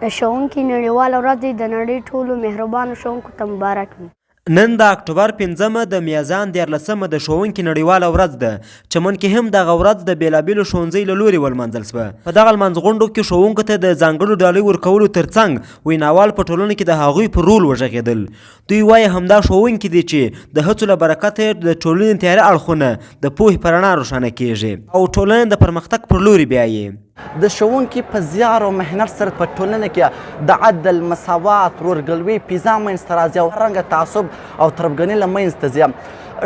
د ښوونکي نړیواله ورځ دې د نړۍ ټولو مهربانو ښوونکو ته مبارک وي. نن د اکتوبر 5مه د میزان 14مه د ښوونکي نړیواله ورځ ده. چمن کې هم دغه ورځ د بېلابېلو ښوونځیو له لورې ولمانځل شوه. په دغه لمانځغونډو کې ښوونکو ته د ځانګړو ډالۍ ورکولو ترڅنګ ویناوال په ټولنه کې د هغوی پر رول وږغېدل. دوی وایي همدا ښوونکي دي چې د هڅو له برکته د ټولنې تیاره اړخونه د پوهې په رڼا روښانه کیږي او ټولنه د پرمختګ پر لوري بیایي. د ښوونکي په زیار او محنت سره په ټولنه کې د عدل، مساوات، ورورګلوي فضا منځته راځي او رنګه تعصب او تربګنۍ له منځته ځي.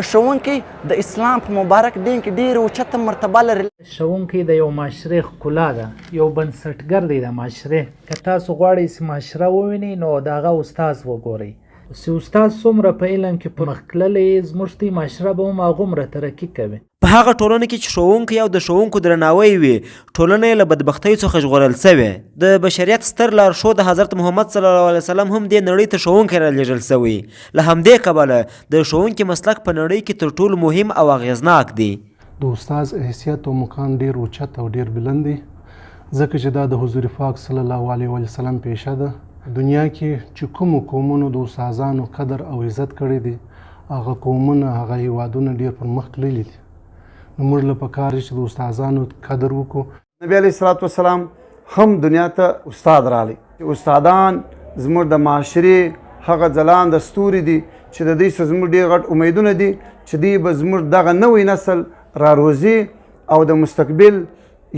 ښوونکی د اسلام په مبارک دین کې ډېره اوچته مرتبه لري. ښوونکی د یو معاشرې ښکلا ده، یو بنسټګر دی د معاشرې. که تاسو غواړئ چې معاشره ووینئ نو د هغه استاذ وګورئ. چې استاد څومره په علم کې پرمختللی زموږ دوی معاشره به هم هغومره ترقي کوي. په هغه ټولنه کې چې ښوونکی او د ښوونکو درناوی وي، ټولنه یې له بدبختۍ څخه ژغورل سوې. د بشریت ستر لارښود حضرت محمد صلی الله علیه وسلم هم دې نړۍ ته ښوونکی رالیږل سوی. له همدې کبله د ښوونکي مسلک په نړۍ کې تر ټولو مهم او اغېزناک دی. د استاذ حیثیت او مقام ډېر اوچت او ډېر بلند دی، ځکه چې دا د حضور پاک صلی الله علیه وسلم پیشه ده. دنیا کې چې کومو قومونو د استادانو قدر او عزت کړی دی، هغه قومونه، هغه هیوادونه ډېر پرمخ تللي دي. نو موږ له پکار چې د استادانو قدر وکړو. نبی علیه الصلاة والسلام هم دنیا ته استاد رالی. استادان زموږ د معاشرې هغه ځلانده ستوري دي چې د دوی څخه زموږ ډېر غټ امیدونه دي چې دوی به زموږ دغه نوی نسل راروزي او د مستقبل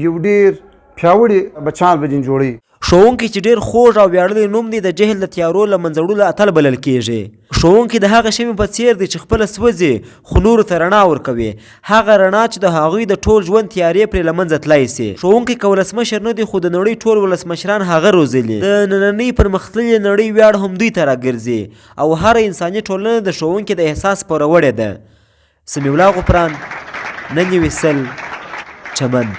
یو ډېر پیاوړي بچیان به جوړوي. ښوونکی چې ډېر خوږ او ویاړلی نوم دی د جهل د تیارو له منځه اتل بلل کیږي. ښوونکی د هغه شمعې په څیر دی چې خپله سوځي خو نورو ته رڼا ورکوي، هغه رڼا چې د هغوی د ټول ژوند تیارې پرې له منځه تللی سي. ښوونکی که ولسمشر نه دی خو د نړۍ ټول ولسمشران هغه روزلي. د نننۍ پرمختللې نړۍ ویاړ هم دوی ته راګرځي او هره انساني ټولنه د ښوونکي د احساس پوروړې ده. سمیع الله غفران، نن یې ویسل، چمن.